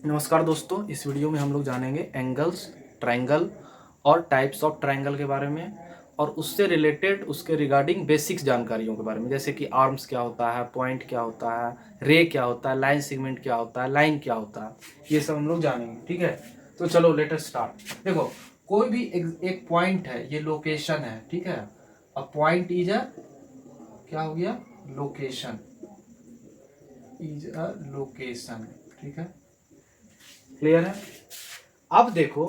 नमस्कार दोस्तों, इस वीडियो में हम लोग जानेंगे एंगल्स, ट्रायंगल और टाइप्स ऑफ ट्रायंगल के बारे में और उससे रिलेटेड उसके रिगार्डिंग बेसिक्स जानकारियों के बारे में, जैसे कि आर्म्स क्या होता है, पॉइंट क्या होता है, रे क्या होता है, लाइन सेगमेंट क्या होता है, लाइन क्या होता है, ये सब हम लोग जानेंगे। ठीक है, तो चलो लेट अस स्टार्ट। देखो, कोई भी एक पॉइंट है, ये लोकेशन है। ठीक है, अ पॉइंट इज अ क्या हो गया, लोकेशन, इज अ लोकेशन। ठीक है, क्लियर है। अब देखो,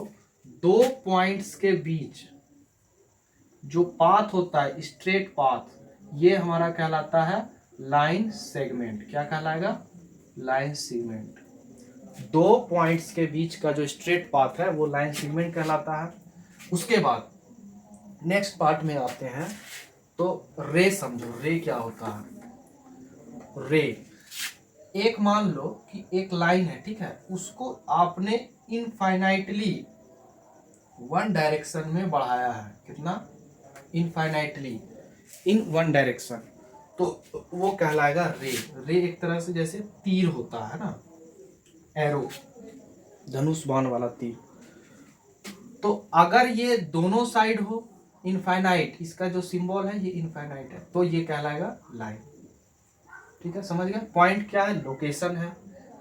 दो पॉइंट्स के बीच जो पाथ होता है, स्ट्रेट पाथ, ये हमारा कहलाता है लाइन सेगमेंट। क्या कहलाएगा? Line segment. दो पॉइंट्स के बीच का जो स्ट्रेट पाथ है वो लाइन सेगमेंट कहलाता है। उसके बाद नेक्स्ट पार्ट में आते हैं, तो रे समझो, रे क्या होता है। रे, एक मान लो कि एक लाइन है, ठीक है, उसको आपने इनफाइनाइटली वन डायरेक्शन में बढ़ाया है। कितना? इनफाइनाइटली, इन वन डायरेक्शन, तो वो कहलाएगा रे। रे एक तरह से जैसे तीर होता है ना, एरो, धनुष बाण वाला तीर। तो अगर ये दोनों साइड हो इनफाइनाइट, इसका जो सिंबल है ये इनफाइनाइट है, तो ये कहलाएगा लाइन। ठीक है, समझ गए। पॉइंट क्या है? लोकेशन है।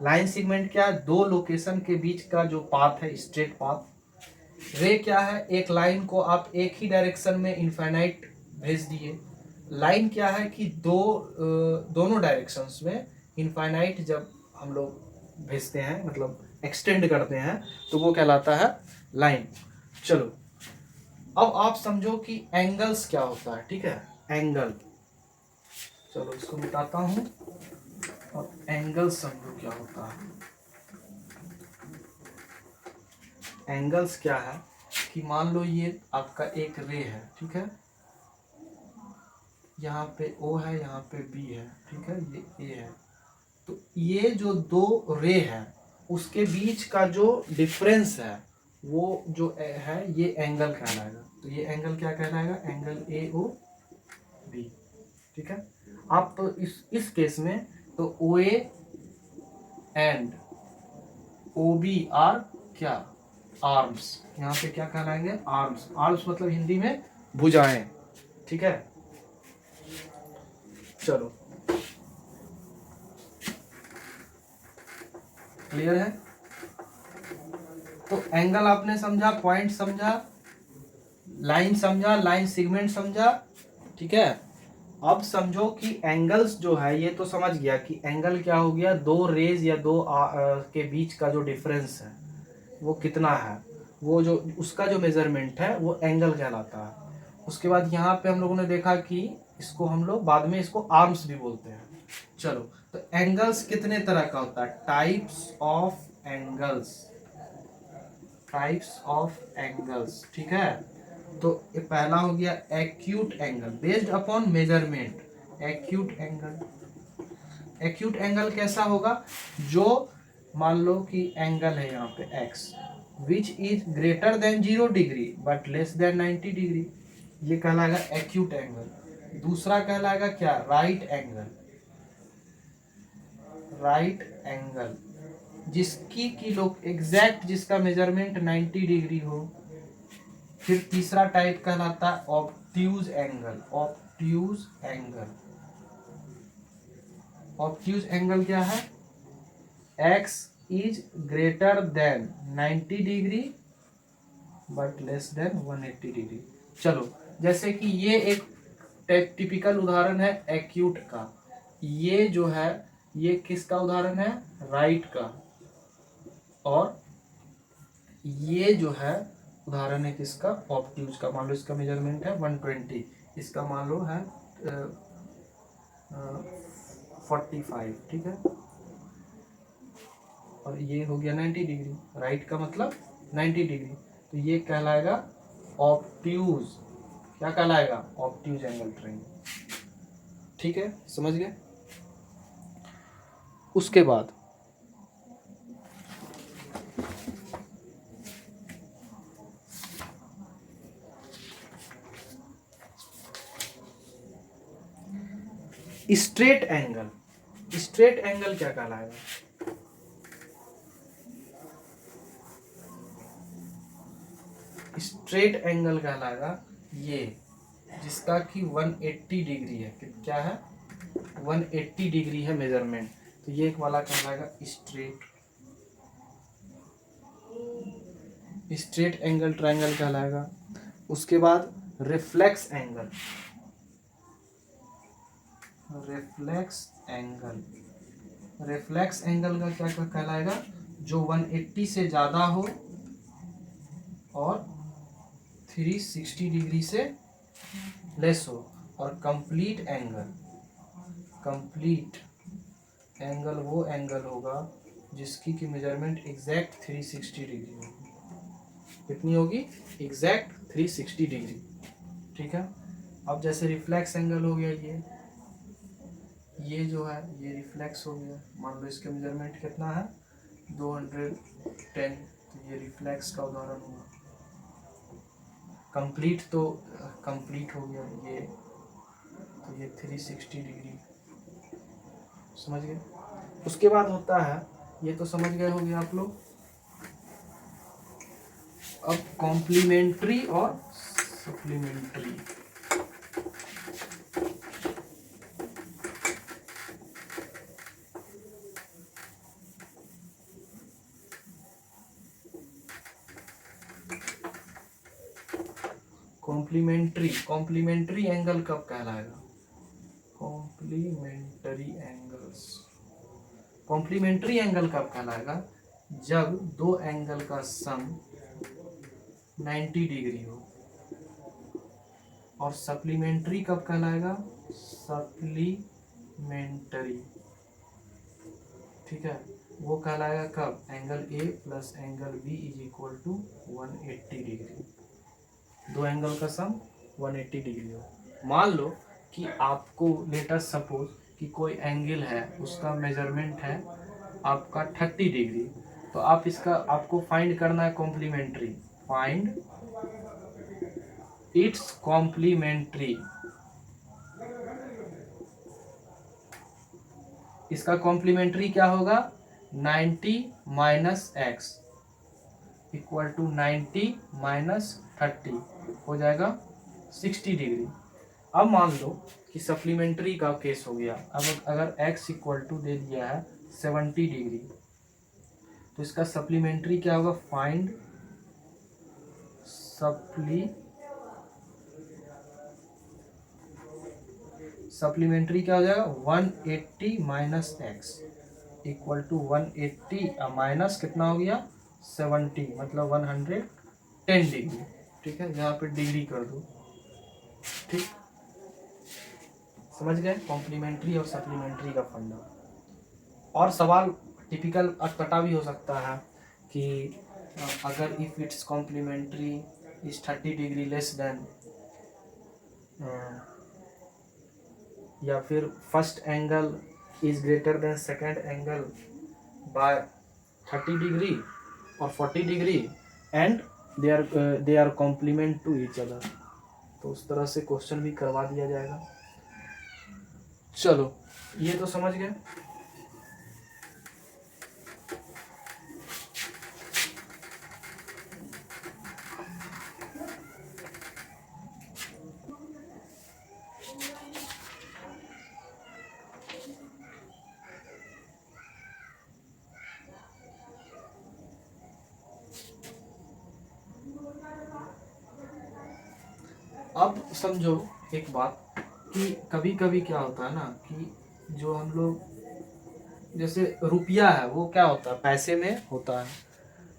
लाइन सेगमेंट क्या है? दो लोकेशन के बीच का जो पाथ है, स्ट्रेट पाथ। रे क्या है? एक लाइन को आप एक ही डायरेक्शन में इनफाइनाइट भेज दिए। लाइन क्या है कि दोनों डायरेक्शंस में इनफाइनाइट जब हम लोग भेजते हैं, मतलब एक्सटेंड करते हैं, तो वो कहलाता है लाइन। चलो, अब आप समझो कि एंगल्स क्या होता है। ठीक है, एंगल, चलो इसको मिटाता हूं और एंगल समझो क्या होता है। एंगल्स क्या है कि मान लो ये आपका एक रे है, ठीक है, यहाँ पे ओ है, यहाँ पे बी है, ठीक है, ये ए है। तो ये जो दो रे है उसके बीच का जो डिफरेंस है वो जो है ये एंगल कहलाएगा। तो ये एंगल क्या कहलाएगा? Angle A O B. ठीक है, आप तो इस केस में तो O A and O B are क्या? आर्म्स। यहाँ पे क्या कहलाएंगे? आर्म्स। आर्म्स मतलब हिंदी में भुजाएं। ठीक है, चलो क्लियर है। तो एंगल आपने समझा, पॉइंट समझा, लाइन समझा, लाइन सेगमेंट समझा। ठीक है, अब समझो कि एंगल्स जो है, ये तो समझ गया कि एंगल क्या हो गया, दो रेज या दो के बीच का जो डिफरेंस है वो कितना है, वो जो उसका जो मेजरमेंट है वो एंगल कहलाता है। उसके बाद यहाँ पे हम लोगों ने देखा कि इसको हम लोग बाद में इसको आर्म्स भी बोलते हैं। चलो, तो एंगल्स कितने तरह का होता है? Types of angles, types of angles. ठीक है, तो ये पहला हो गया acute angle, based upon measurement. Acute angle, acute angle कैसा होगा? जो मान लो कि एंगल है यहाँ पे x, which is greater then 0 degree but less than 90 degree, ये कहलाएगा एक्यूट एंगल। दूसरा कहलाएगा क्या? Right angle. राइट एंगल जिसकी की लोग एग्जैक्ट, जिसका मेजरमेंट 90 डिग्री हो। फिर तीसरा टाइप कहलाता है obtuse angle. Obtuse angle, obtuse angle क्या है? x is greater then 90 degree but less than 180 degree. चलो, जैसे कि ये एक टिपिकल उदाहरण है एक्यूट का। ये जो है ये किसका उदाहरण है? राइट का। और ये जो है उदाहरण है किसका? ऑब्ट्यूज का। मान लो इसका मेजरमेंट है 120, इसका मान लो है 45। ठीक है, और ये हो गया 90 डिग्री। राइट का मतलब 90 डिग्री, तो ये कहलाएगा ऑब्ट्यूज। क्या कहलाएगा? Obtuse angle triangle. ठीक है, समझ गए। उसके बाद स्ट्रेट एंगल। स्ट्रेट एंगल क्या कहलाएगा? स्ट्रेट एंगल कहलाएगा ये, जिसका कि 180 डिग्री है। क्या है? 180 डिग्री है मेजरमेंट, तो ये एक वाला कहलाएगा स्ट्रेट एंगल ट्रायंगल कहलाएगा। उसके बाद रिफ्लेक्स एंगल, रिफ्लेक्स एंगल का क्या कहलाएगा? जो 180 से ज़्यादा हो और 360 डिग्री से लेस हो। और कंप्लीट एंगल वो एंगल होगा जिसकी की मेजरमेंट एग्जैक्ट 360 डिग्री होगी। कितनी होगी? Exact 360 degree. ठीक है। अब जैसे रिफ्लेक्स एंगल हो गया, ये जो है ये रिफ्लेक्स हो गया। मान लो इसके मेजरमेंट कितना है? 210, तो ये रिफ्लेक्स का उदाहरण हुआ। कंप्लीट तो कंप्लीट हो गया ये, तो ये 360 डिग्री। समझ गए? उसके बाद होता है, ये तो समझ गए होंगे आप लोग। अब कॉम्प्लीमेंट्री और सप्लीमेंट्री। कॉम्प्लीमेंट्री एंगल कब कहलाएगा? कॉम्प्लीमेंट्री एंगल कब कहलाएगा? जब दो एंगल का सम 90 डिग्री हो। और सप्लीमेंट्री कब कहलाएगा? सप्लीमेंट्री, ठीक है, वो कहलाएगा कब? Angle A plus angle B is equal to 180 degree. दो एंगल का सम 180 डिग्री हो। मान लो कि आपको लेट अस सपोज कि कोई एंगल है, उसका मेजरमेंट है आपका 30 डिग्री, तो आप इसका आपको फाइंड करना है कॉम्प्लीमेंट्री। Find its complementary. इसका कॉम्प्लीमेंट्री क्या होगा? 90 minus X equal to 90 minus 30 हो जाएगा 60 डिग्री। अब मान लो कि सप्लीमेंट्री का केस हो गया। अब अगर x इक्वल टू दे दिया है 70 डिग्री, तो इसका सप्लीमेंट्री क्या होगा? फाइंड सप्लीमेंट्री क्या हो जाएगा? 180 minus X equal to 180 minus कितना हो गया? 70, मतलब 110 डिग्री। ठीक है, यहाँ पे डिग्री कर दो। ठीक, समझ गए कॉम्प्लीमेंट्री और सप्लीमेंट्री का फंडा। और सवाल टिपिकल अटपटा भी हो सकता है कि अगर if it's complementary is 30 degree less than, या फिर first angle is greater than second angle by 30 degree और 40 degree and they are complement to each other. तो उस तरह से क्वेश्चन भी करवा दिया जाएगा। चलो, ये तो समझ गए। अब समझो एक बात कि कभी कभी क्या होता है ना कि जो हम लोग जैसे रुपया है वो क्या होता है? पैसे में होता है।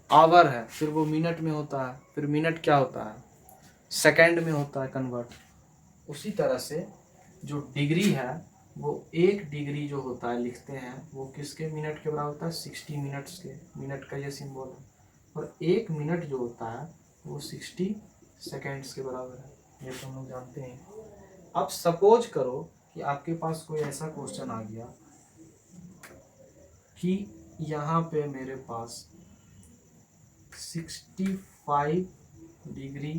आवर है, फिर वो मिनट में होता है, फिर मिनट क्या होता है? सेकंड में होता है कन्वर्ट। उसी तरह से जो डिग्री है वो 1 डिग्री जो होता है लिखते हैं वो किसके मिनट के बराबर होता है? 60 मिनट्स के। मिनट का ये सिंबल है। और 1 मिनट जो होता है वो 60 सेकेंड्स के बराबर है। ये तो हम लोग जानते हैं। अब सपोज करो कि आपके पास कोई ऐसा क्वेश्चन आ गया कि यहाँ पे मेरे पास 65 डिग्री,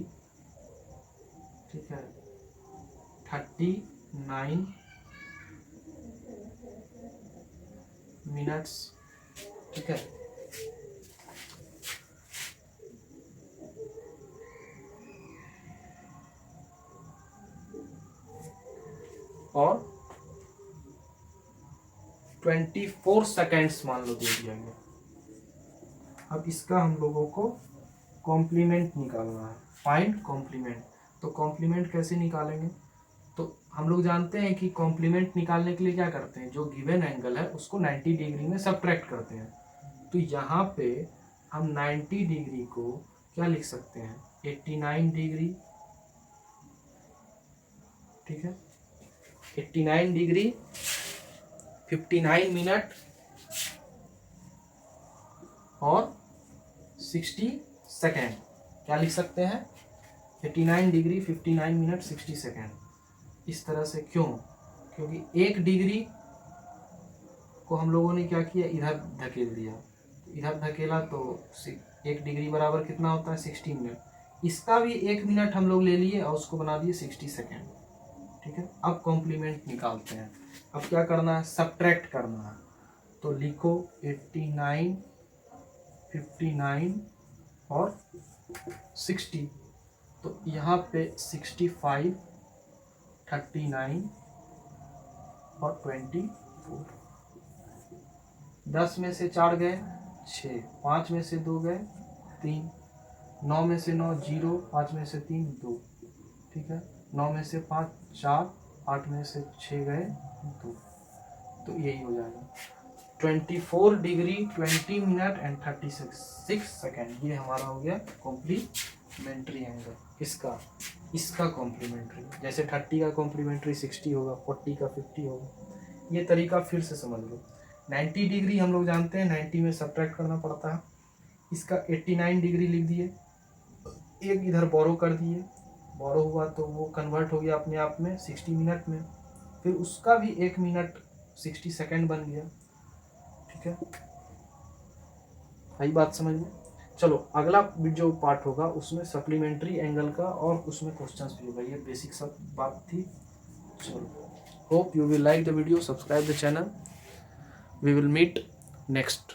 ठीक है, 39 मिनट्स, ठीक है, 24 सेकेंड्स मान लो दे दिया गया। अब इसका हम लोगों को कॉम्प्लीमेंट निकालना है, फाइंड कॉम्प्लीमेंट। तो कॉम्प्लीमेंट कैसे निकालेंगे? तो हम लोग जानते हैं कि कॉम्प्लीमेंट निकालने के लिए क्या करते हैं, जो गिवन एंगल है उसको 90 डिग्री में सब्ट्रैक्ट करते हैं। तो यहाँ पे हम 90 डिग्री को क्या लिख सकते हैं, 89 डिग्री, ठीक है, 89 डिग्री 59 मिनट और 60 सेकेंड, क्या लिख सकते हैं, 89 डिग्री 59 मिनट 60 सेकेंड। इस तरह से क्यों? क्योंकि 1 डिग्री को हम लोगों ने क्या किया, इधर धकेल दिया, इधर धकेला तो 1 डिग्री बराबर कितना होता है, 60 मिनट। इसका भी 1 मिनट हम लोग ले लिए और उसको बना दिए 60 सेकेंड, ठीक है। अब कॉम्प्लीमेंट निकालते हैं। अब क्या करना है, सब्ट्रैक्ट करना है। तो लिखो 89, 59 और 60। तो यहाँ पे 65, 39 और 24। 10 में से 4 गए 6, 5 में से 2 गए 3, 9 में से 9 0, 5 में से 3 2, ठीक है। 9 में से 5 4, 8 में से 6 गए 2। तो यही हो जाएगा 24 डिग्री 20 मिनट एंड 36 सेकेंड। ये हमारा हो गया कॉम्प्लीमेंट्री एंगल। किसका? इसका कॉम्प्लीमेंट्री। जैसे 30 का कॉम्प्लीमेंट्री 60 होगा, 40 का 50 होगा। ये तरीका फिर से समझ लो। 90 डिग्री हम लोग जानते हैं 90 में सब्ट्रैक्ट करना पड़ता है। इसका 89 डिग्री लिख दिए, एक इधर बोरो कर दिए, बोरो हुआ तो वो कन्वर्ट हो गया अपने आप में 60 मिनट में, फिर उसका भी 1 मिनट 60 सेकेंड बन गया, ठीक है। आई बात समझ में? चलो अगला जो पार्ट होगा उसमें सप्लीमेंट्री एंगल का और उसमें क्वेश्चंस भी होगा। ये बेसिक सब बात थी। चलो, hope you will like the video, subscribe the channel. We will meet next